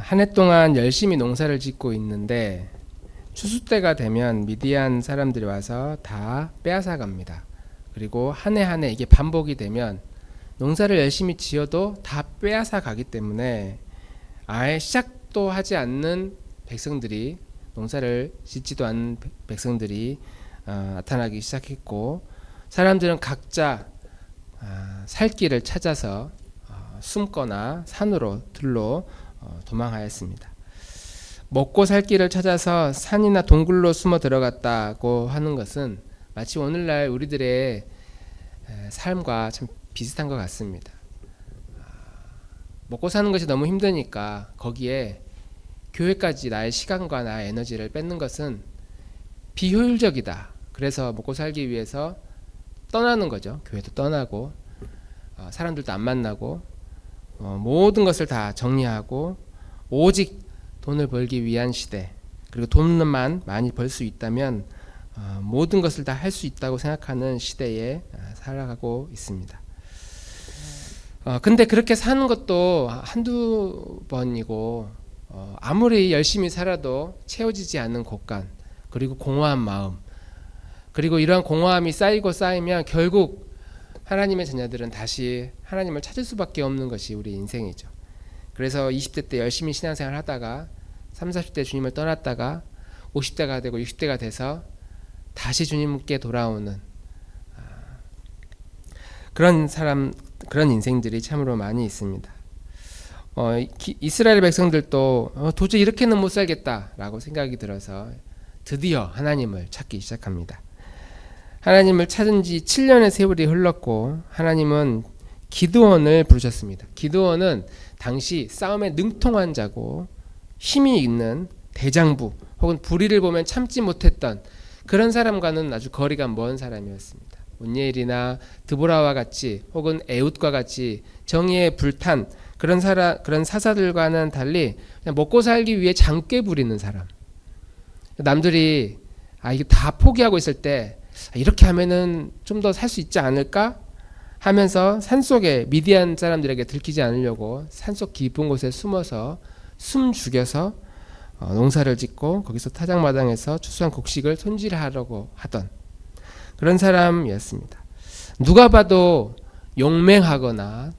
한 해 동안 열심히 농사를 짓고 있는데 추수 때가 되면 미디안 사람들이 와서 다 빼앗아 갑니다. 그리고 한 해 한 해 이게 반복이 되면 농사를 열심히 지어도 다 빼앗아 가기 때문에 아예 시작도 하지 않는 백성들이, 농사를 짓지도 않은 백성들이 나타나기 시작했고, 사람들은 각자 살 길을 찾아서 숨거나 산으로 들로 도망하였습니다. 먹고 살 길을 찾아서 산이나 동굴로 숨어 들어갔다고 하는 것은 마치 오늘날 우리들의 삶과 참 비슷한 것 같습니다. 먹고 사는 것이 너무 힘드니까 거기에 교회까지 나의 시간과 나의 에너지를 뺏는 것은 비효율적이다. 그래서 먹고 살기 위해서 떠나는 거죠. 교회도 떠나고 사람들도 안 만나고 모든 것을 다 정리하고 오직 돈을 벌기 위한 시대, 그리고 돈만 많이 벌 수 있다면 모든 것을 다 할 수 있다고 생각하는 시대에 살아가고 있습니다. 근데 그렇게 사는 것도 한두 번이고 아무리 열심히 살아도 채워지지 않는 곳간, 그리고 공허한 마음, 그리고 이러한 공허함이 쌓이고 쌓이면 결국 하나님의 자녀들은 다시 하나님을 찾을 수밖에 없는 것이 우리 인생이죠. 그래서 20대 때 열심히 신앙생활 하다가 30, 40대 주님을 떠났다가 50대가 되고 60대가 돼서 다시 주님께 돌아오는 그런 인생들이 참으로 많이 있습니다. 이스라엘 백성들도 도저히 이렇게는 못 살겠다라고 생각이 들어서 드디어 하나님을 찾기 시작합니다. 하나님을 찾은 지 7년의 세월이 흘렀고 하나님은 기드온을 부르셨습니다. 기드온은 당시 싸움에 능통한 자고 힘이 있는 대장부, 혹은 불의를 보면 참지 못했던 그런 사람과는 아주 거리가 먼 사람이었습니다. 온니엘이나 드보라와 같이, 혹은 에웃과 같이 정의에 불탄 그런 사사들과는 달리 그냥 먹고 살기 위해 장꾀 부리는 사람. 남들이 이게 다 포기하고 있을 때 이렇게 하면은 좀 더 살 수 있지 않을까 하면서 산속에 미디안 사람들에게 들키지 않으려고 산속 깊은 곳에 숨어서 숨 죽여서 농사를 짓고 거기서 타작마당에서 추수한 곡식을 손질하려고 하던 그런 사람이었습니다. 누가 봐도 용맹하거나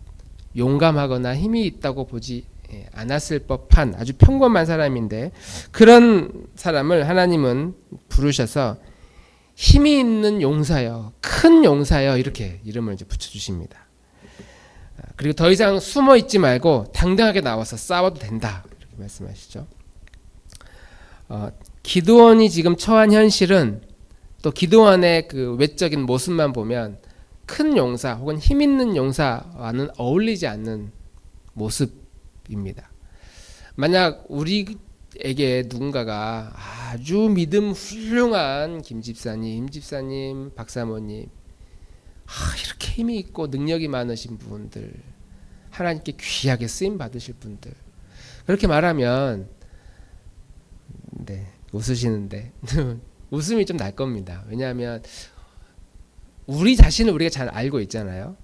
용감하거나 힘이 있다고 보지 않았을 법한 아주 평범한 사람인데, 그런 사람을 하나님은 부르셔서 힘이 있는 용사여, 큰 용사여, 이렇게 이름을 이제 붙여주십니다. 그리고 더 이상 숨어 있지 말고 당당하게 나와서 싸워도 된다, 이렇게 말씀하시죠. 기드온이 지금 처한 현실은 또 기드온의 그 외적인 모습만 보면 큰 용사 혹은 힘 있는 용사와는 어울리지 않는 모습입니다. 만약 우리에게 누군가가 아주 믿음 훌륭한 김 집사님, 박사모님, 이렇게 힘이 있고 능력이 많으신 분들, 하나님께 귀하게 쓰임 받으실 분들, 그렇게 말하면 웃으시는데 웃음이 좀 날 겁니다. 왜냐하면 우리 자신을 우리가 잘 알고 있잖아요.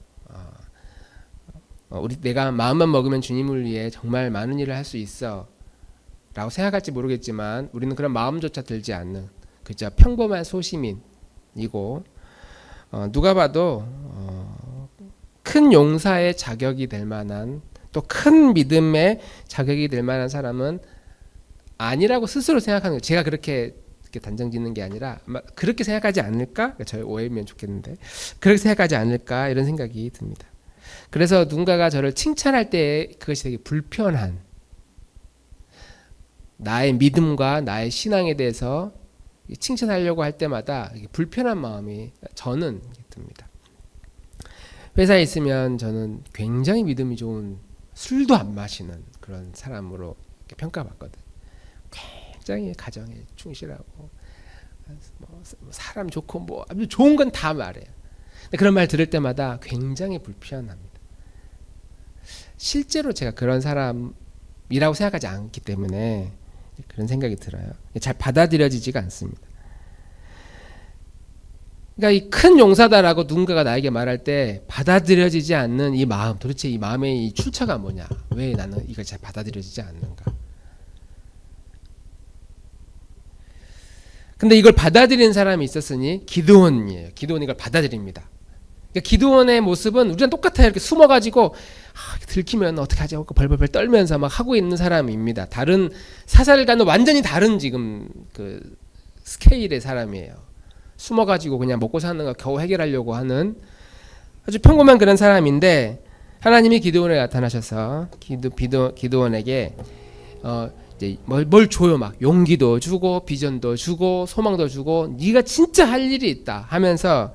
내가 마음만 먹으면 주님을 위해 정말 많은 일을 할 수 있어 라고 생각할지 모르겠지만 우리는 그런 마음조차 들지 않는 그저 평범한 소시민이고, 누가 봐도 큰 용사의 자격이 될 만한, 또 큰 믿음의 자격이 될 만한 사람은 아니라고 스스로 생각하는 거예요. 제가 그렇게 단정 짓는 게 아니라 아마 그렇게 생각하지 않을까? 저의 오해면 좋겠는데 그렇게 생각하지 않을까, 이런 생각이 듭니다. 그래서 누군가가 저를 칭찬할 때 그것이 되게 불편한, 나의 믿음과 나의 신앙에 대해서 칭찬하려고 할 때마다 불편한 마음이 저는 듭니다. 회사에 있으면 저는 굉장히 믿음이 좋은, 술도 안 마시는 그런 사람으로 평가받거든요. 굉장히 가정에 충실하고 사람 좋고 아주 좋은 건 다 말해요. 근데 그런 말 들을 때마다 굉장히 불편합니다. 실제로 제가 그런 사람이라고 생각하지 않기 때문에 그런 생각이 들어요. 잘 받아들여지지가 않습니다. 그러니까 이 큰 용사다라고 누군가가 나에게 말할 때 받아들여지지 않는 이 마음, 도대체 이 마음의 이 출처가 뭐냐? 왜 나는 이걸 잘 받아들여지지 않는가? 근데 이걸 받아들이는 사람이 있었으니 기드온이에요. 기드온이 이걸 받아들입니다. 그러니까 기드온의 모습은 우리랑 똑같아요. 이렇게 숨어가지고 들키면 어떻게 하지 하고 벌벌벌 떨면서 막 하고 있는 사람입니다. 다른 사살과는 완전히 다른 지금 그 스케일의 사람이에요. 숨어가지고 그냥 먹고 사는 거 겨우 해결하려고 하는 아주 평범한 그런 사람인데 하나님이 기드온에 나타나셔서 기드온에게 이제 뭘 줘요. 막 용기도 주고 비전도 주고 소망도 주고 네가 진짜 할 일이 있다 하면서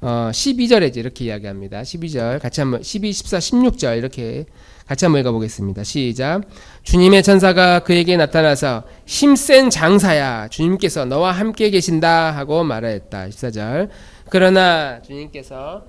12절에 이렇게 이야기합니다. 12절 같이 한번 12, 14, 16절 이렇게 같이 한번 읽어보겠습니다. 시작. 주님의 천사가 그에게 나타나서 힘센 장사야 주님께서 너와 함께 계신다 하고 말하였다. 14절. 그러나 주님께서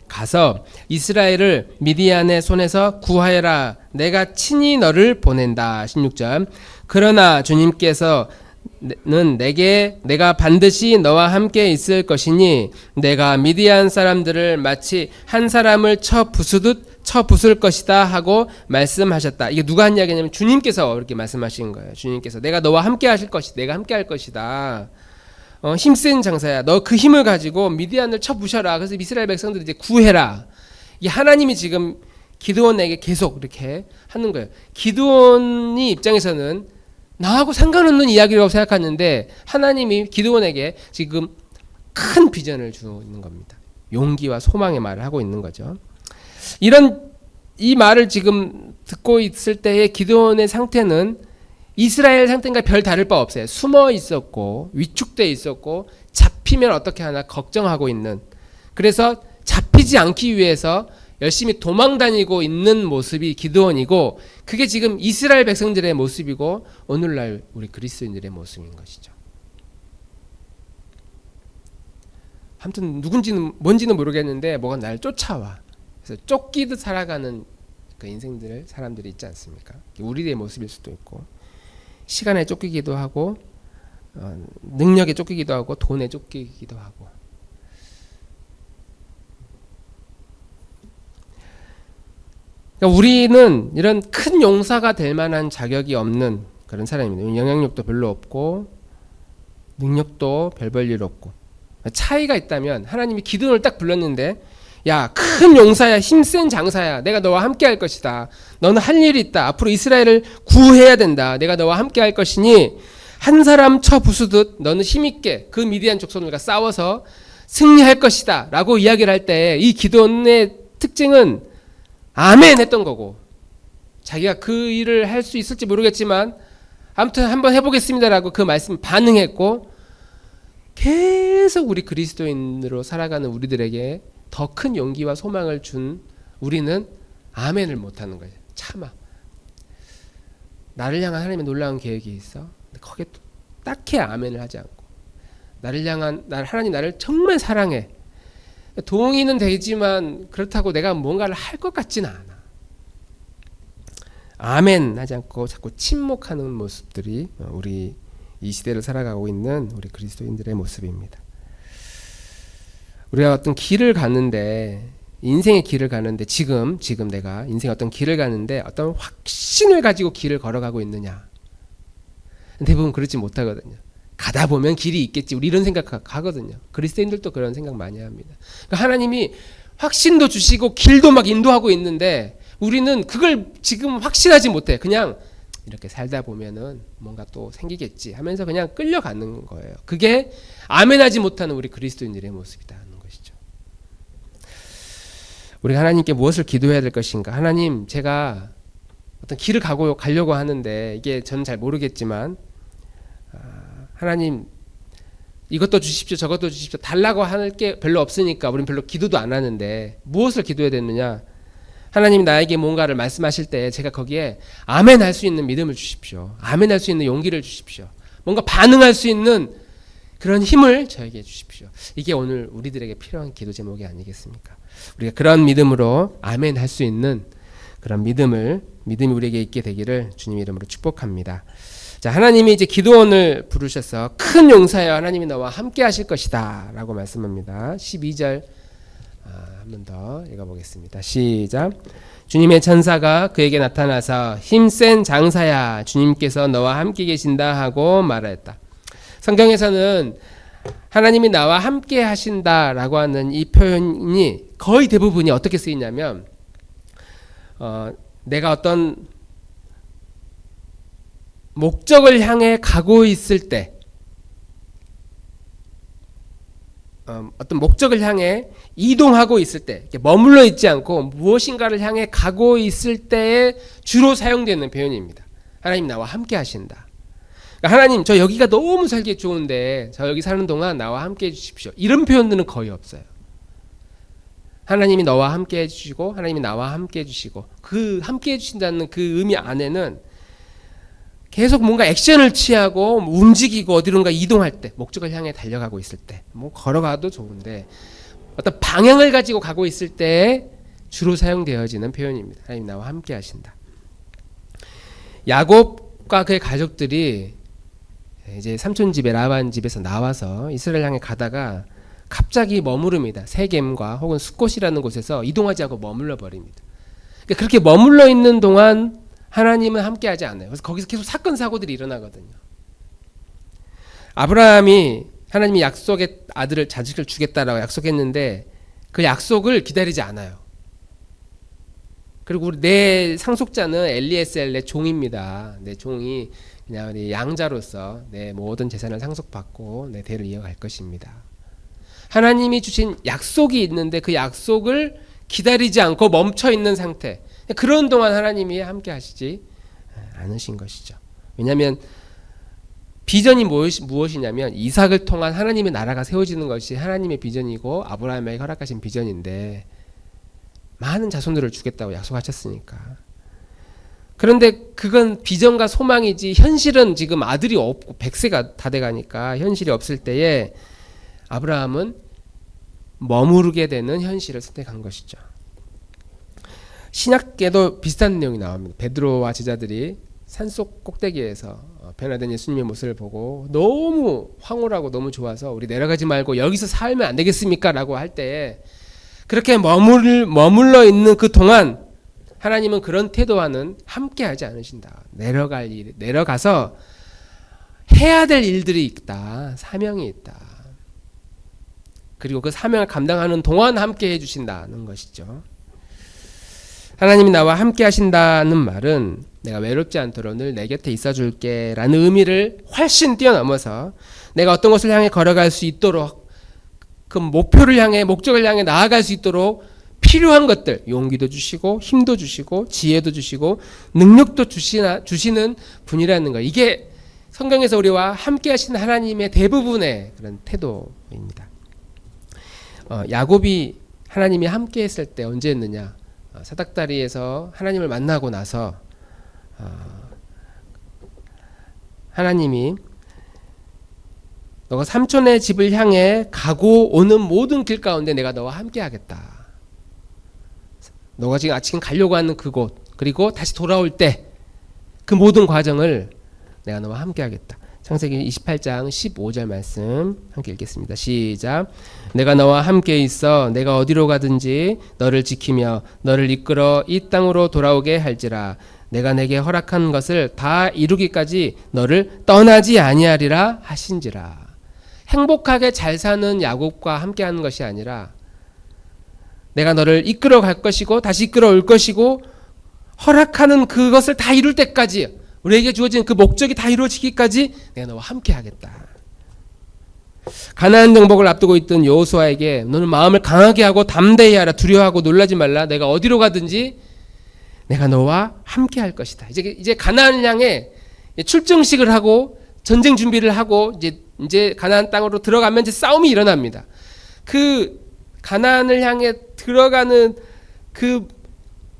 가서 이스라엘을 미디안의 손에서 구하여라. 내가 친히 너를 보낸다. 16절. 그러나 주님께서는 내가 반드시 너와 함께 있을 것이니 내가 미디안 사람들을 마치 한 사람을 쳐 부술 것이다 하고 말씀하셨다. 이게 누가 한 이야기냐면 주님께서 이렇게 말씀하신 거예요. 주님께서 내가 너와 함께 하실 것이 내가 함께 할 것이다. 힘센 장사야. 너 그 힘을 가지고 미디안을 쳐 부셔라. 그래서 이스라엘 백성들 이제 구해라. 이 하나님이 지금 기드온에게 계속 이렇게 하는 거예요. 기드온이 입장에서는 나하고 상관없는 이야기라고 생각하는데 하나님이 기드온에게 지금 큰 비전을 주고 있는 겁니다. 용기와 소망의 말을 하고 있는 거죠. 이 말을 지금 듣고 있을 때의 기드온의 상태는 이스라엘 상태가 별 다를 바 없어요. 숨어 있었고 위축돼 있었고 잡히면 어떻게 하나 걱정하고 있는, 그래서 잡히지 않기 위해서 열심히 도망 다니고 있는 모습이 기드온이고, 그게 지금 이스라엘 백성들의 모습이고 오늘날 우리 그리스도인들의 모습인 것이죠. 아무튼 누군지는 뭔지는 모르겠는데 뭐가 날 쫓아와. 그래서 쫓기듯 살아가는 그 인생들 사람들이 있지 않습니까? 우리의 모습일 수도 있고, 시간에 쫓기기도 하고 능력에 쫓기기도 하고 돈에 쫓기기도 하고. 그러니까 우리는 이런 큰 용사가 될 만한 자격이 없는 그런 사람입니다. 영향력도 별로 없고 능력도 별 일 없고. 차이가 있다면 하나님이 기드온을 딱 불렀는데, 야, 큰 용사야, 힘센 장사야, 내가 너와 함께 할 것이다. 너는 할 일이 있다. 앞으로 이스라엘을 구해야 된다. 내가 너와 함께 할 것이니 한 사람 쳐 부수듯 너는 힘있게 그 미디안 족속들과 싸워서 승리할 것이다 라고 이야기를 할 때 이 기드온의 특징은 아멘 했던 거고, 자기가 그 일을 할 수 있을지 모르겠지만 아무튼 한번 해보겠습니다라고 그 말씀 반응했고, 계속 우리 그리스도인으로 살아가는 우리들에게 더 큰 용기와 소망을 준 우리는 아멘을 못하는 거예요. 참아. 나를 향한 하나님의 놀라운 계획이 있어. 근데 거기에 딱히 아멘을 하지 않고, 나를 향한 하나님 나를 정말 사랑해. 동의는 되지만 그렇다고 내가 뭔가를 할 것 같지는 않아. 아멘 하지 않고 자꾸 침묵하는 모습들이 우리 이 시대를 살아가고 있는 우리 그리스도인들의 모습입니다. 우리가 어떤 길을 가는데, 인생의 길을 가는데, 지금 내가 인생의 어떤 길을 가는데 어떤 확신을 가지고 길을 걸어가고 있느냐? 대부분 그렇지 못하거든요. 가다 보면 길이 있겠지, 우리 이런 생각 하거든요. 그리스도인들도 그런 생각 많이 합니다. 그러니까 하나님이 확신도 주시고 길도 막 인도하고 있는데 우리는 그걸 지금 확신하지 못해. 그냥 이렇게 살다 보면은 뭔가 또 생기겠지 하면서 그냥 끌려가는 거예요. 그게 아멘하지 못하는 우리 그리스도인들의 모습이다 하는 것이죠. 우리가 하나님께 무엇을 기도해야 될 것인가? 하나님, 제가 어떤 길을 가려고 하는데 이게 저는 잘 모르겠지만 하나님 이것도 주십시오, 저것도 주십시오. 달라고 할 게 별로 없으니까 우리는 별로 기도도 안 하는데 무엇을 기도해야 되느냐? 하나님 나에게 뭔가를 말씀하실 때 제가 거기에 아멘 할 수 있는 믿음을 주십시오. 아멘 할 수 있는 용기를 주십시오. 뭔가 반응할 수 있는 그런 힘을 저에게 주십시오. 이게 오늘 우리들에게 필요한 기도 제목이 아니겠습니까? 우리가 그런 믿음으로 아멘 할 수 있는 그런 믿음이 우리에게 있게 되기를 주님 이름으로 축복합니다. 자, 하나님이 이제 기드온을 부르셔서 큰 용사여 하나님이 너와 함께 하실 것이다 라고 말씀합니다. 12절 한 번 더 읽어보겠습니다. 시작. 주님의 천사가 그에게 나타나서 힘센 장사야 주님께서 너와 함께 계신다 하고 말하였다. 성경에서는 하나님이 나와 함께 하신다라고 하는 이 표현이 거의 대부분이 어떻게 쓰이냐면 내가 어떤 목적을 향해 가고 있을 때 어떤 목적을 향해 이동하고 있을 때 머물러 있지 않고 무엇인가를 향해 가고 있을 때에 주로 사용되는 표현입니다. 하나님 나와 함께 하신다. 그러니까 하나님 저 여기가 너무 살기 좋은데 저 여기 사는 동안 나와 함께 해주십시오. 이런 표현들은 거의 없어요. 하나님이 너와 함께 해주시고 하나님이 나와 함께 해주시고 그 함께 해주신다는 그 의미 안에는 계속 뭔가 액션을 취하고 움직이고 어디론가 이동할 때 목적을 향해 달려가고 있을 때 뭐 걸어가도 좋은데 어떤 방향을 가지고 가고 있을 때 주로 사용되어지는 표현입니다. 하나님 나와 함께 하신다. 야곱과 그의 가족들이 이제 삼촌 집에 라반 집에서 나와서 이스라엘 향해 가다가 갑자기 머무릅니다. 세겜과 혹은 숫곳이라는 곳에서 이동하지 않고 머물러 버립니다. 그러니까 그렇게 머물러 있는 동안 하나님은 함께하지 않아요. 그래서 거기서 계속 사건 사고들이 일어나거든요. 아브라함이 하나님이 약속의 아들을 자식을 주겠다라고 약속했는데 그 약속을 기다리지 않아요. 그리고 내 상속자는 엘리에셀 내 종입니다. 내 종이 그냥 양자로서 내 모든 재산을 상속받고 내 대를 이어갈 것입니다. 하나님이 주신 약속이 있는데 그 약속을 기다리지 않고 멈춰 있는 상태. 그런 동안 하나님이 함께 하시지 않으신 것이죠. 왜냐하면 비전이 무엇이냐면 이삭을 통한 하나님의 나라가 세워지는 것이 하나님의 비전이고 아브라함에게 허락하신 비전인데 많은 자손들을 주겠다고 약속하셨으니까. 그런데 그건 비전과 소망이지 현실은 지금 아들이 없고 100세가 다 돼가니까 현실이 없을 때에 아브라함은 머무르게 되는 현실을 선택한 것이죠. 신약계도 비슷한 내용이 나옵니다. 베드로와 제자들이 산속 꼭대기에서 변화된 예수님의 모습을 보고 너무 황홀하고 너무 좋아서 우리 내려가지 말고 여기서 살면 안 되겠습니까? 라고 할 때에 그렇게 머물러 있는 그 동안 하나님은 그런 태도와는 함께하지 않으신다. 내려가서 해야 될 일들이 있다. 사명이 있다. 그리고 그 사명을 감당하는 동안 함께 해주신다는 것이죠. 하나님이 나와 함께 하신다는 말은 내가 외롭지 않도록 늘 내 곁에 있어줄게 라는 의미를 훨씬 뛰어넘어서 내가 어떤 것을 향해 걸어갈 수 있도록 그 목표를 향해 목적을 향해 나아갈 수 있도록 필요한 것들 용기도 주시고 힘도 주시고 지혜도 주시고 능력도 주시는 분이라는 거. 이게 성경에서 우리와 함께 하시는 하나님의 대부분의 그런 태도입니다. 야곱이 하나님이 함께 했을 때 언제였느냐? 사닥다리에서 하나님을 만나고 나서 하나님이 너가 삼촌의 집을 향해 가고 오는 모든 길 가운데 내가 너와 함께 하겠다. 너가 지금 가려고 하는 그곳 그리고 다시 돌아올 때 그 모든 과정을 내가 너와 함께 하겠다. 창세기 28장 15절 말씀 함께 읽겠습니다. 시작. 내가 너와 함께 있어 내가 어디로 가든지 너를 지키며 너를 이끌어 이 땅으로 돌아오게 할지라. 내가 내게 허락한 것을 다 이루기까지 너를 떠나지 아니하리라 하신지라. 행복하게 잘 사는 야곱과 함께하는 것이 아니라 내가 너를 이끌어 갈 것이고 다시 이끌어 올 것이고 허락하는 그것을 다 이룰 때까지 우리에게 주어진 그 목적이 다 이루어지기까지 내가 너와 함께하겠다. 가나안 정복을 앞두고 있던 여호수아에게 너는 마음을 강하게 하고 담대히 하라. 두려워하고 놀라지 말라. 내가 어디로 가든지 내가 너와 함께할 것이다. 이제 가나안을 향해 출정식을 하고 전쟁 준비를 하고 이제 가나안 땅으로 들어가면 이제 싸움이 일어납니다. 그 가나안을 향해 들어가는 그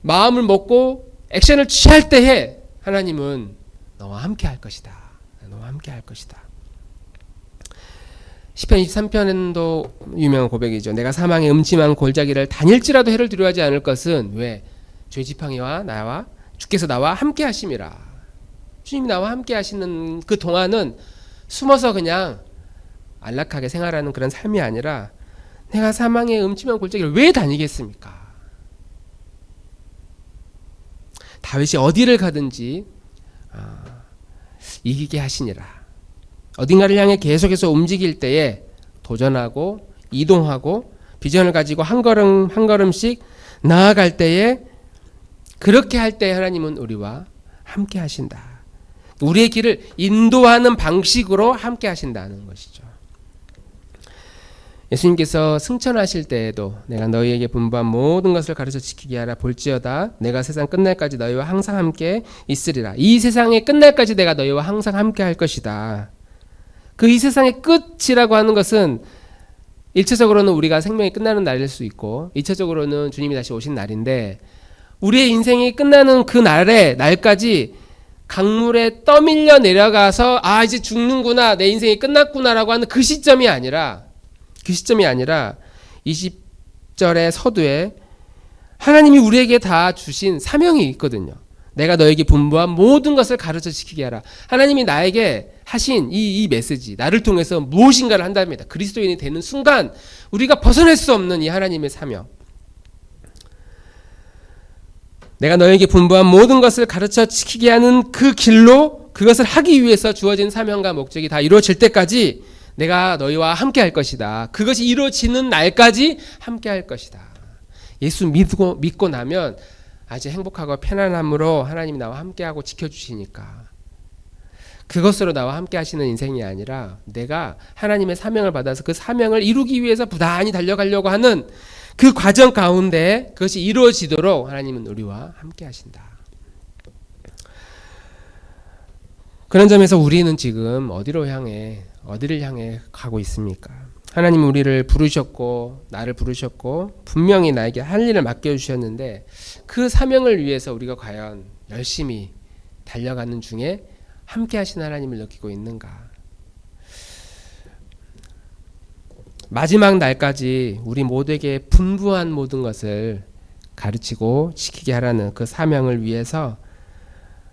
마음을 먹고 액션을 취할 때에 하나님은 너와 함께 할 것이다. 너와 함께 할 것이다. 시편 23편도 유명한 고백이죠. 내가 사망의 음침한 골짜기를 다닐지라도 해를 두려워하지 않을 것은 왜? 죄 지팡이와 나와 주께서 나와 함께 하심이라. 주님이 나와 함께 하시는 그 동안은 숨어서 그냥 안락하게 생활하는 그런 삶이 아니라 내가 사망의 음침한 골짜기를 왜 다니겠습니까? 다윗이 어디를 가든지 이기게 하시니라. 어딘가를 향해 계속해서 움직일 때에 도전하고 이동하고 비전을 가지고 한 걸음 한 걸음씩 나아갈 때에 그렇게 할 때 하나님은 우리와 함께 하신다. 우리의 길을 인도하는 방식으로 함께 하신다는 것이죠. 예수님께서 승천하실 때에도 내가 너희에게 분부한 모든 것을 가르쳐 지키게 하라. 볼지어다 내가 세상 끝날까지 너희와 항상 함께 있으리라. 이 세상의 끝날까지 내가 너희와 항상 함께 할 것이다. 그 이 세상의 끝이라고 하는 것은 1차적으로는 우리가 생명이 끝나는 날일 수 있고 2차적으로는 주님이 다시 오신 날인데 우리의 인생이 끝나는 그 날까지 강물에 떠밀려 내려가서 이제 죽는구나, 내 인생이 끝났구나라고 하는 그 시점이 아니라 20절의 서두에 하나님이 우리에게 다 주신 사명이 있거든요. 내가 너에게 분부한 모든 것을 가르쳐 지키게 하라. 하나님이 나에게 하신 이 메시지, 나를 통해서 무엇인가를 한답니다. 그리스도인이 되는 순간 우리가 벗어날 수 없는 이 하나님의 사명. 내가 너에게 분부한 모든 것을 가르쳐 지키게 하는 그 길로 그것을 하기 위해서 주어진 사명과 목적이 다 이루어질 때까지 내가 너희와 함께 할 것이다. 그것이 이루어지는 날까지 함께 할 것이다. 예수 믿고 나면 아주 행복하고 편안함으로 하나님이 나와 함께하고 지켜주시니까 그것으로 나와 함께 하시는 인생이 아니라 내가 하나님의 사명을 받아서 그 사명을 이루기 위해서 부단히 달려가려고 하는 그 과정 가운데 그것이 이루어지도록 하나님은 우리와 함께 하신다. 그런 점에서 우리는 지금 어디를 향해 가고 있습니까? 하나님 우리를 부르셨고 나를 부르셨고 분명히 나에게 할 일을 맡겨주셨는데 그 사명을 위해서 우리가 과연 열심히 달려가는 중에 함께 하신 하나님을 느끼고 있는가? 마지막 날까지 우리 모두에게 분부한 모든 것을 가르치고 지키게 하라는 그 사명을 위해서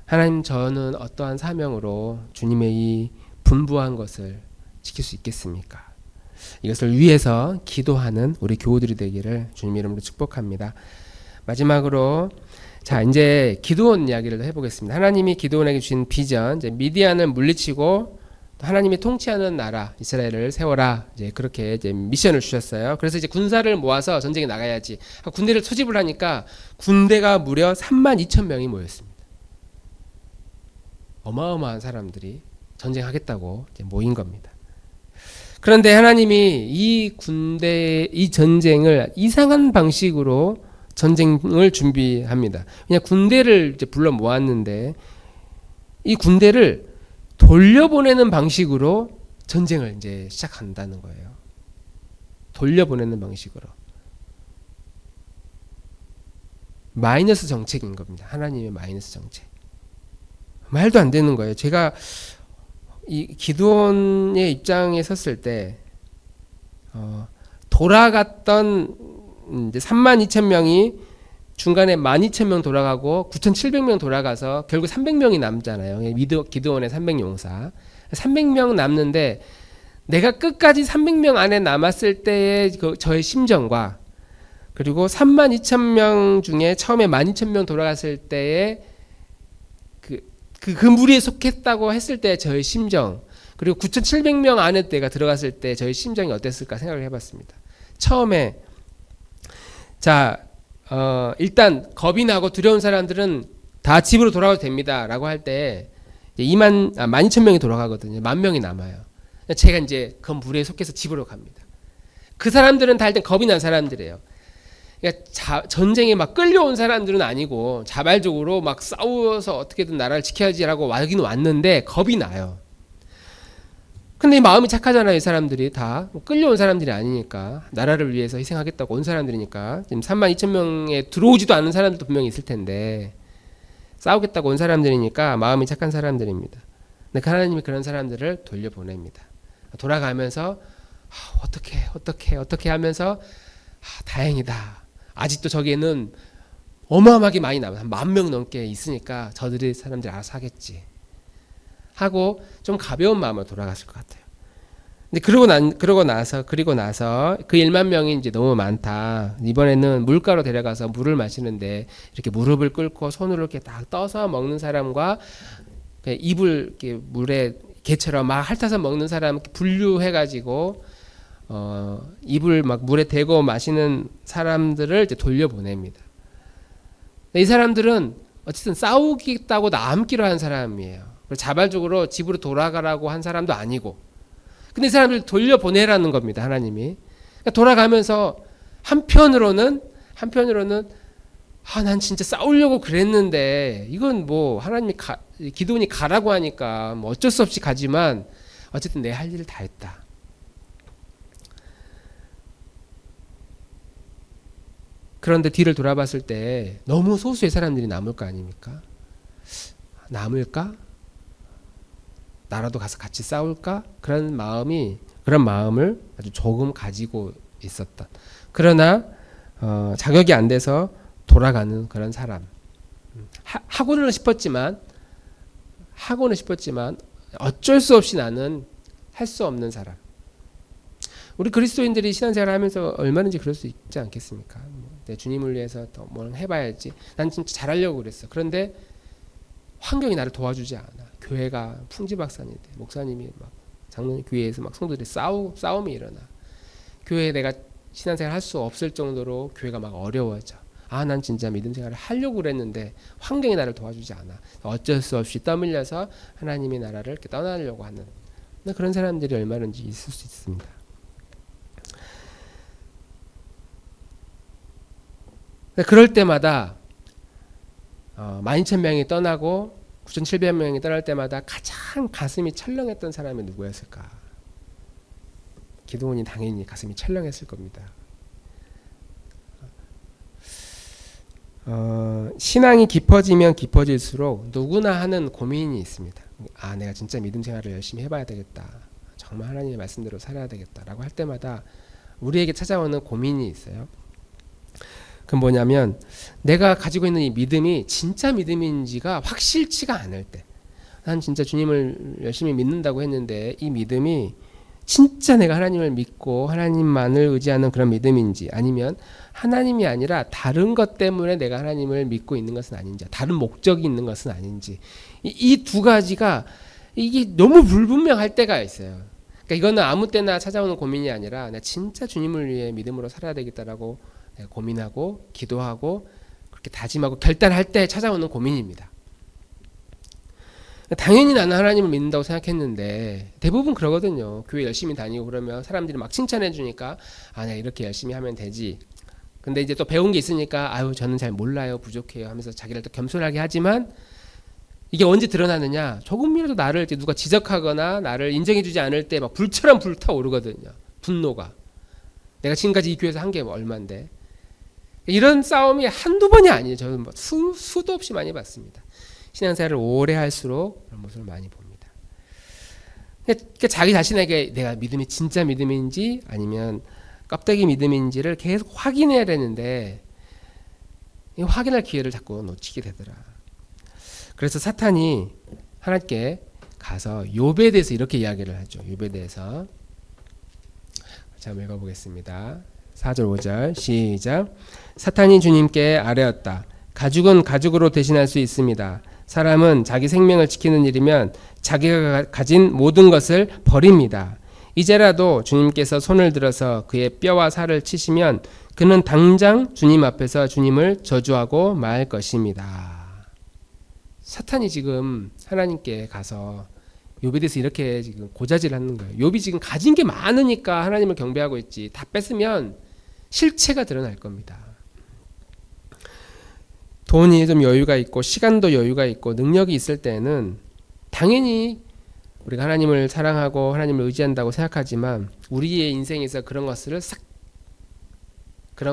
하나님 저는 어떠한 사명으로 주님의 이 분부한 것을 지킬 수 있겠습니까? 이것을 위해서 기도하는 우리 교우들이 되기를 주님 이름으로 축복합니다. 마지막으로 이제 기드온 이야기를 해보겠습니다. 하나님이 기드온에게 주신 비전, 이제 미디안을 물리치고 하나님이 통치하는 나라 이스라엘을 세워라. 이제 그렇게 이제 미션을 주셨어요. 그래서 이제 군사를 모아서 전쟁에 나가야지. 군대를 소집을 하니까 군대가 무려 32,000명이 모였습니다. 어마어마한 사람들이 전쟁하겠다고 이제 모인 겁니다. 그런데 하나님이 이 전쟁을 이상한 방식으로 전쟁을 준비합니다. 그냥 군대를 이제 불러 모았는데 이 군대를 돌려보내는 방식으로 전쟁을 이제 시작한다는 거예요. 돌려보내는 방식으로. 마이너스 정책인 겁니다. 하나님의 마이너스 정책. 말도 안 되는 거예요. 제가 이 기드온의 입장에 섰을 때 돌아갔던 이제 32,000명이 중간에 12,000명 돌아가고 9,700명 돌아가서 결국 300명이 남잖아요. 기드온의 300용사. 300명 남는데 내가 끝까지 300명 안에 남았을 때의 저의 심정과 그리고 32,000명 중에 처음에 12,000명 돌아갔을 때의 그 무리에 속했다고 했을 때 저의 심정 그리고 9,700명 안에 내가 들어갔을 때 저의 심정이 어땠을까 생각을 해봤습니다. 처음에 일단 겁이 나고 두려운 사람들은 다 집으로 돌아가도 됩니다 라고 할 때 12,000명이 돌아가거든요. 10,000명이 남아요. 제가 이제 그 무리에 속해서 집으로 갑니다. 그 사람들은 다 일단 겁이 난 사람들이에요. 그러니까 전쟁에 막 끌려온 사람들은 아니고 자발적으로 막 싸워서 어떻게든 나라를 지켜야지라고 와긴 왔는데 겁이 나요. 근데 이 마음이 착하잖아요. 이 사람들이 다 끌려온 사람들이 아니니까 나라를 위해서 희생하겠다고 온 사람들이니까 지금 32,000명에 들어오지도 않은 사람들도 분명히 있을 텐데 싸우겠다고 온 사람들이니까 마음이 착한 사람들입니다. 근데 하나님이 그런 사람들을 돌려보냅니다. 돌아가면서 어떻게 하면서 다행이다. 아직도 저기에는 어마어마하게 많이 남아. 한 10,000명 넘게 있으니까 저들이 사람들이 알아서 하겠지. 하고 좀 가벼운 마음으로 돌아갔을 것 같아요. 근데 그리고 나서 그 1만 명이 이제 너무 많다. 이번에는 물가로 데려가서 물을 마시는데 이렇게 무릎을 꿇고 손으로 이렇게 딱 떠서 먹는 사람과 입을 이렇게 물에 개처럼 막 핥아서 먹는 사람 분류해가지고 입을 막 물에 대고 마시는 사람들을 이제 돌려보냅니다. 이 사람들은 어쨌든 싸우겠다고 남기로 한 사람이에요. 자발적으로 집으로 돌아가라고 한 사람도 아니고. 근데 이 사람들 돌려보내라는 겁니다. 하나님이. 그러니까 돌아가면서 한편으로는 난 진짜 싸우려고 그랬는데 이건 뭐 하나님이 기도원이 가라고 하니까 뭐 어쩔 수 없이 가지만 어쨌든 내 할 일을 다 했다. 그런데 뒤를 돌아봤을 때 너무 소수의 사람들이 남을 거 아닙니까? 남을까? 나라도 가서 같이 싸울까? 그런 마음을 아주 조금 가지고 있었던. 그러나 자격이 안 돼서 돌아가는 그런 사람. 하고는 싶었지만 어쩔 수 없이 나는 할 수 없는 사람. 우리 그리스도인들이 신앙생활을 하면서 얼마든지 그럴 수 있지 않겠습니까? 내 주님을 위해서 더 뭘 해봐야지. 난 진짜 잘하려고 그랬어. 그런데 환경이 나를 도와주지 않아. 교회가 풍지박산인데 목사님이 막 장로님 교회에서 막 성도들이 싸움이 일어나. 교회에 내가 신앙생활 할 수 없을 정도로 교회가 막 어려워져. 난 진짜 믿음 생활을 하려고 그랬는데 환경이 나를 도와주지 않아. 어쩔 수 없이 떠밀려서 하나님의 나라를 이렇게 떠나려고 하는 그런 사람들이 얼마든지 있을 수 있습니다. 그럴 때마다 12,000명이 떠나고 9,700명이 떠날 때마다 가장 가슴이 철렁했던 사람이 누구였을까? 기도원이 당연히 가슴이 철렁했을 겁니다. 신앙이 깊어지면 깊어질수록 누구나 하는 고민이 있습니다. 내가 진짜 믿음 생활을 열심히 해봐야 되겠다. 정말 하나님의 말씀대로 살아야 되겠다라고 할 때마다 우리에게 찾아오는 고민이 있어요. 그건 뭐냐면 내가 가지고 있는 이 믿음이 진짜 믿음인지가 확실치가 않을 때, 난 진짜 주님을 열심히 믿는다고 했는데 이 믿음이 진짜 내가 하나님을 믿고 하나님만을 의지하는 그런 믿음인지, 아니면 하나님이 아니라 다른 것 때문에 내가 하나님을 믿고 있는 것은 아닌지, 다른 목적이 있는 것은 아닌지, 이 두 가지가 이게 너무 불분명할 때가 있어요. 그러니까 이거는 아무 때나 찾아오는 고민이 아니라 내가 진짜 주님을 위해 믿음으로 살아야 되겠다라고 고민하고 기도하고 그렇게 다짐하고 결단할 때 찾아오는 고민입니다. 당연히 나는 하나님을 믿는다고 생각했는데 대부분 그러거든요. 교회 열심히 다니고 그러면 사람들이 막 칭찬해 주니까 내가 이렇게 열심히 하면 되지. 근데 이제 또 배운 게 있으니까 저는 잘 몰라요, 부족해요 하면서 자기를 또 겸손하게 하지만, 이게 언제 드러나느냐, 조금이라도 나를 이제 누가 지적하거나 나를 인정해 주지 않을 때 막 불처럼 불타오르거든요. 분노가. 내가 지금까지 이 교회에서 한 게 얼만데. 이런 싸움이 한두 번이 아니에요. 저는 수도 없이 많이 봤습니다. 신앙생활을 오래 할수록 그런 모습을 많이 봅니다. 그러니까 자기 자신에게 내가 믿음이 진짜 믿음인지 아니면 껍데기 믿음인지를 계속 확인해야 되는데 이 확인할 기회를 자꾸 놓치게 되더라. 그래서 사탄이 하나님께 가서 욥에 대해서 이렇게 이야기를 하죠. 욥에 대해서 자, 한번 읽어보겠습니다. 4절 5절 시작. 사탄이 주님께 아뢰었다. 가죽은 가죽으로 대신할 수 있습니다. 사람은 자기 생명을 지키는 일이면 자기가 가진 모든 것을 버립니다. 이제라도 주님께서 손을 들어서 그의 뼈와 살을 치시면 그는 당장 주님 앞에서 주님을 저주하고 말 것입니다. 사탄이 지금 하나님께 가서 욥에 대해서 이렇게 지금 고자질하는 거예요. 욥이 지금 가진 게 많으니까 하나님을 경배하고 있지, 다 뺐으면 실체가 드러날 겁니다. 돈이 좀 여유가 있고 시간도 여유가 있고 능력이 있을 때는 당연히 우리가 하나님을 사랑하고 하나님을 의지한다고 생각하지만 우리의 인생에서 그런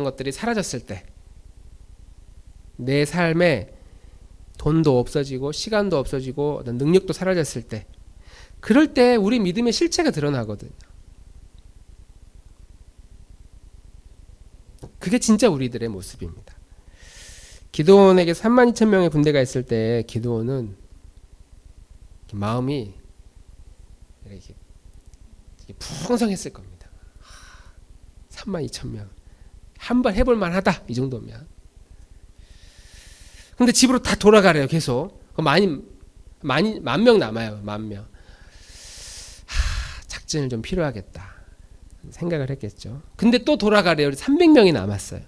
것들이 사라졌을 때, 내 삶에 돈도 없어지고 시간도 없어지고 어떤 능력도 사라졌을 때, 그럴 때 우리 믿음의 실체가 드러나거든요. 그게 진짜 우리들의 모습입니다. 기드온에게 32,000명의 군대가 있을 때 기드온은 마음이 이렇게 풍성했을 겁니다. 32,000명. 한번 해볼 만하다. 이 정도면. 근데 집으로 다 돌아가래요. 계속. 만 명 남아요. 10,000명. 작전을 좀 필요하겠다 생각을 했겠죠. 근데 또 돌아가래요. 300명이 남았어요.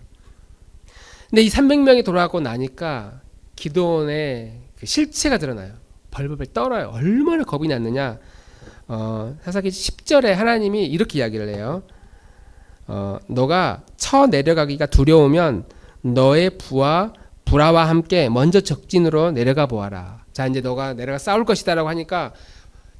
근데 이 300명이 돌아가고 나니까 기드온의 그 실체가 드러나요. 벌벌 떨어요. 얼마나 겁이 났느냐. 사사기 10절에 하나님이 이렇게 이야기를 해요. 너가 쳐 내려가기가 두려우면 너의 부하 불화와 함께 먼저 적진으로 내려가 보아라. 자, 이제 너가 내려가 싸울 것이다라고 하니까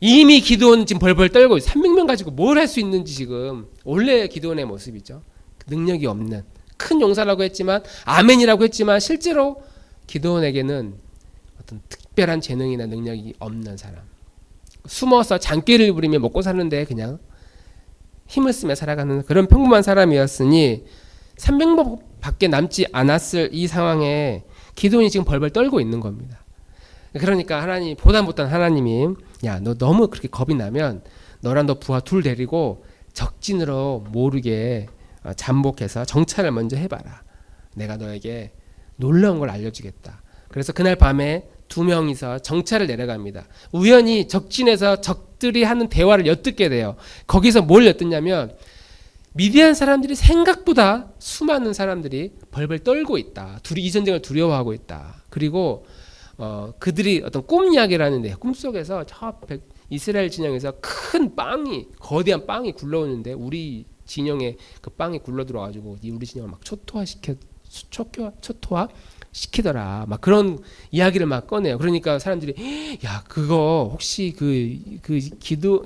이미 기드온 지금 벌벌 떨고 300명 가지고 뭘 할 수 있는지 지금 원래 기드온의 모습이죠. 능력이 없는 큰 용사라고 했지만 아멘이라고 했지만 실제로 기드온에게는 어떤 특별한 재능이나 능력이 없는 사람. 숨어서 장꾀를 부리며 먹고 사는데 그냥 힘을 쓰며 살아가는 그런 평범한 사람이었으니 300명밖에 남지 않았을 이 상황에 기드온이 지금 벌벌 떨고 있는 겁니다. 그러니까 하나님 보다 못한 하나님이 야, 너 너무 그렇게 겁이 나면 너랑 너 부하 둘 데리고 적진으로 모르게 잠복해서 정찰을 먼저 해봐라. 내가 너에게 놀라운 걸 알려주겠다. 그래서 그날 밤에 2명이서 정찰을 내려갑니다. 우연히 적진에서 적들이 하는 대화를 엿듣게 돼요. 거기서 뭘 엿듣냐면 미디안 사람들이 생각보다 수많은 사람들이 벌벌 떨고 있다. 이 전쟁을 두려워하고 있다. 그리고 그들이 어떤 꿈 이야기를 하는데 꿈속에서 저 이스라엘 진영에서 큰 빵이 거대한 빵이 굴러오는데 우리 진영에 그 빵이 굴러 들어가지고 우리 진영을 막 초토화 시키더라. 막 그런 이야기를 막 꺼내요. 그러니까 사람들이 야, 그거 혹시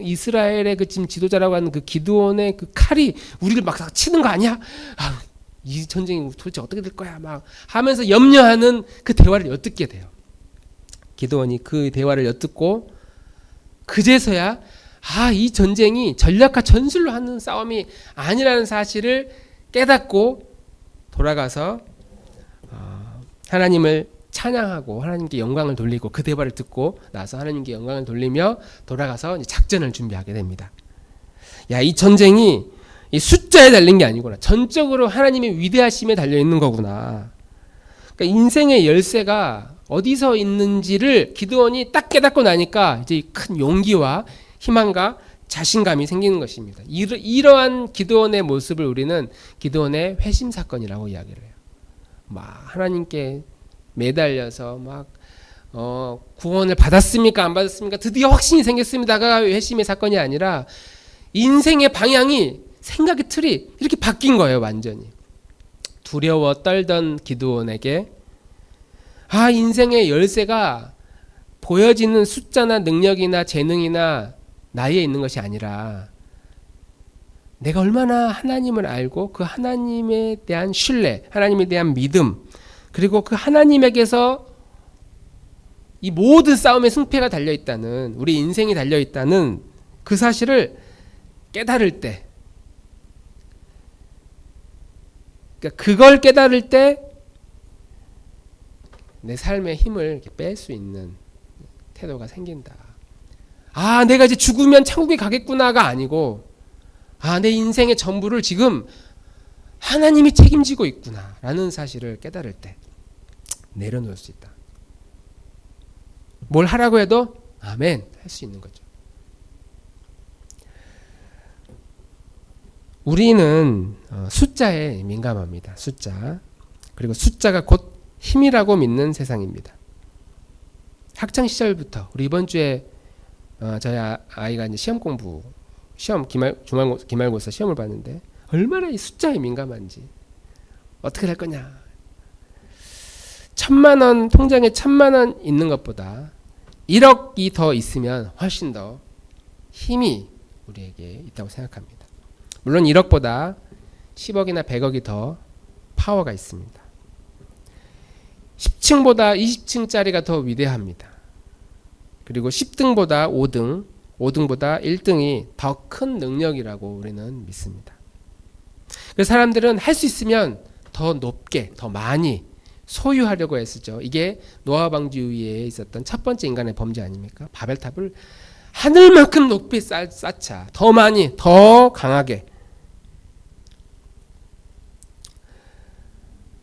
이스라엘의 그 지금 지도자라고 하는 그 기드온의 그 칼이 우리를 막 치는 거 아니야? 아, 이 전쟁이 도대체 어떻게 될 거야? 막 하면서 염려하는 그 대화를 엿듣게 돼요. 기드온이 그 대화를 엿듣고 그제서야 이 전쟁이 전략과 전술로 하는 싸움이 아니라는 사실을 깨닫고 돌아가서 하나님을 찬양하고 하나님께 영광을 돌리고 그 대화를 듣고 나서 하나님께 영광을 돌리며 돌아가서 이제 작전을 준비하게 됩니다. 야, 이 전쟁이 이 숫자에 달린 게 아니구나. 전적으로 하나님의 위대하심에 달려 있는 거구나. 그러니까 인생의 열쇠가 어디서 있는지를 기드온이 딱 깨닫고 나니까 이제 큰 용기와 희망과 자신감이 생기는 것입니다. 이러한 기드온의 모습을 우리는 기드온의 회심 사건이라고 이야기를 해요. 막 하나님께 매달려서 막 구원을 받았습니까 안 받았습니까 드디어 확신이 생겼습니다가 회심의 사건이 아니라 인생의 방향이 생각의 틀이 이렇게 바뀐 거예요. 완전히 두려워 떨던 기드온에게 인생의 열쇠가 보여지는 숫자나 능력이나 재능이나 나이에 있는 것이 아니라 내가 얼마나 하나님을 알고 그 하나님에 대한 신뢰, 하나님에 대한 믿음, 그리고 그 하나님에게서 이 모든 싸움의 승패가 달려있다는, 우리 인생이 달려있다는 그 사실을 깨달을 때, 그러니까 그걸 깨달을 때 내 삶의 힘을 이렇게 뺄 수 있는 태도가 생긴다. 내가 이제 죽으면 천국에 가겠구나가 아니고 내 인생의 전부를 지금 하나님이 책임지고 있구나 라는 사실을 깨달을 때 내려놓을 수 있다. 뭘 하라고 해도 아멘 할 수 있는 거죠. 우리는 숫자에 민감합니다. 숫자. 그리고 숫자가 곧 힘이라고 믿는 세상입니다. 학창 시절부터 우리 이번 주에 저희 아이가 이제 시험 기말고사 시험을 봤는데 얼마나 이 숫자에 민감한지 어떻게 할 거냐. 1,000만 원 통장에 1,000만 원 있는 것보다 1억이 더 있으면 훨씬 더 힘이 우리에게 있다고 생각합니다. 물론 1억보다 10억이나 100억이 더 파워가 있습니다. 10층보다 20층짜리가 더 위대합니다. 그리고 10등보다 5등, 5등보다 1등이 더 큰 능력이라고 우리는 믿습니다. 그래서 사람들은 할 수 있으면 더 높게, 더 많이 소유하려고 했었죠. 이게 노아 방주 위에 있었던 첫 번째 인간의 범죄 아닙니까? 바벨탑을 하늘만큼 높이 쌓자. 더 많이, 더 강하게.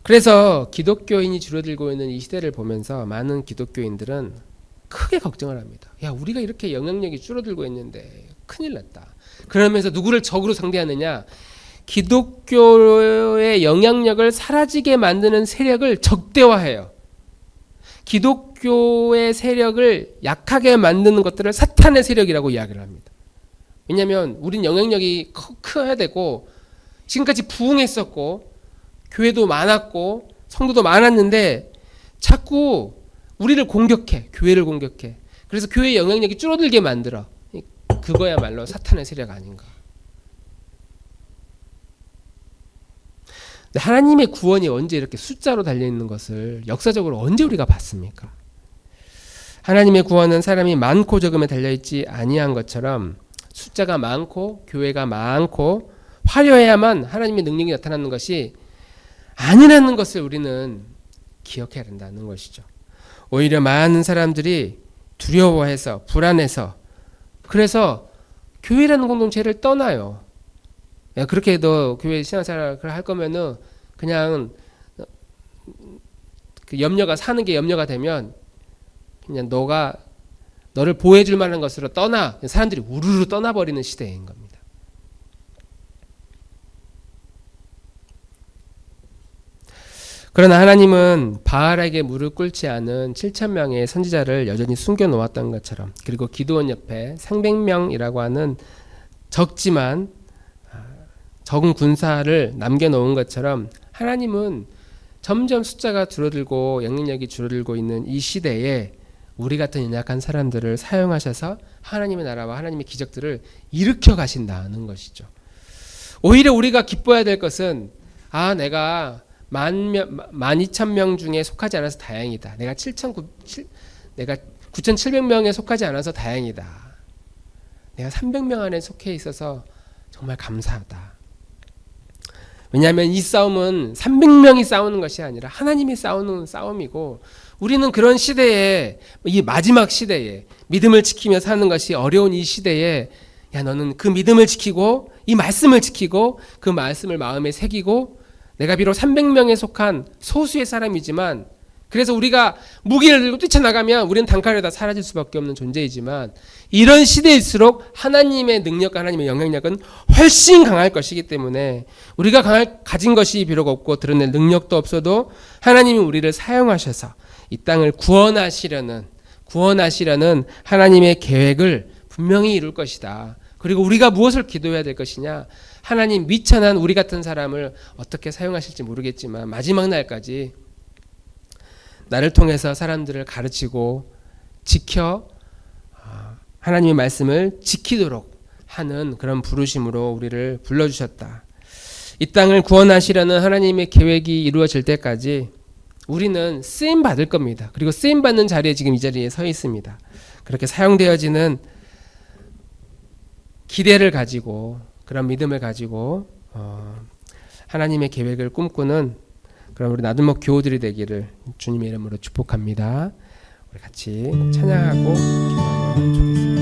그래서 기독교인이 줄어들고 있는 이 시대를 보면서 많은 기독교인들은 크게 걱정을 합니다. 야, 우리가 이렇게 영향력이 줄어들고 있는데 큰일 났다. 그러면서 누구를 적으로 상대하느냐? 기독교의 영향력을 사라지게 만드는 세력을 적대화해요. 기독교의 세력을 약하게 만드는 것들을 사탄의 세력이라고 이야기를 합니다. 왜냐하면 우린 영향력이 커야 되고 지금까지 부흥했었고 교회도 많았고 성도도 많았는데 자꾸 우리를 공격해. 교회를 공격해. 그래서 교회의 영향력이 줄어들게 만들어. 그거야말로 사탄의 세력 아닌가. 하나님의 구원이 언제 이렇게 숫자로 달려있는 것을 역사적으로 언제 우리가 봤습니까? 하나님의 구원은 사람이 많고 적음에 달려있지 아니한 것처럼 숫자가 많고 교회가 많고 화려해야만 하나님의 능력이 나타나는 것이 아니라는 것을 우리는 기억해야 된다는 것이죠. 오히려 많은 사람들이 두려워해서 불안해서 그래서 교회라는 공동체를 떠나요. 그렇게 해도 교회 신앙생활을 할 거면은 그냥 그 염려가 사는 게 염려가 되면 그냥 너를 보호해줄 만한 것으로 떠나. 사람들이 우르르 떠나버리는 시대인 겁니다. 그러나 하나님은 바알에게 무릎 꿇지 않은 7,000명의 선지자를 여전히 숨겨놓았던 것처럼, 그리고 기드온 옆에 300명이라고 하는 적지만 적은 군사를 남겨놓은 것처럼 하나님은 점점 숫자가 줄어들고 영향력이 줄어들고 있는 이 시대에 우리 같은 연약한 사람들을 사용하셔서 하나님의 나라와 하나님의 기적들을 일으켜 가신다는 것이죠. 오히려 우리가 기뻐해야 될 것은 내가 12,000명 중에 속하지 않아서 다행이다. 내가 9,700명에 속하지 않아서 다행이다. 내가 300명 안에 속해 있어서 정말 감사하다. 왜냐하면 이 싸움은 300명이 싸우는 것이 아니라 하나님이 싸우는 싸움이고, 우리는 그런 시대에, 이 마지막 시대에 믿음을 지키며 사는 것이 어려운 이 시대에, 너는 그 믿음을 지키고 이 말씀을 지키고 그 말씀을 마음에 새기고, 내가 비록 300명에 속한 소수의 사람이지만, 그래서 우리가 무기를 들고 뛰쳐나가면 우리는 단칼에 다 사라질 수밖에 없는 존재이지만, 이런 시대일수록 하나님의 능력과 하나님의 영향력은 훨씬 강할 것이기 때문에 우리가 가진 것이 비록 없고 드러낼 능력도 없어도 하나님이 우리를 사용하셔서 이 땅을 구원하시려는 하나님의 계획을 분명히 이룰 것이다. 그리고 우리가 무엇을 기도해야 될 것이냐? 하나님, 미천한 우리 같은 사람을 어떻게 사용하실지 모르겠지만 마지막 날까지 나를 통해서 사람들을 가르치고 지켜 하나님의 말씀을 지키도록 하는 그런 부르심으로 우리를 불러주셨다. 이 땅을 구원하시려는 하나님의 계획이 이루어질 때까지 우리는 쓰임 받을 겁니다. 그리고 쓰임 받는 자리에 지금 이 자리에 서 있습니다. 그렇게 사용되어지는 기대를 가지고, 그런 믿음을 가지고 하나님의 계획을 꿈꾸는 그런 우리 나들목 교우들이 되기를 주님의 이름으로 축복합니다. 우리 같이 찬양하고 기도하면 좋겠습니다.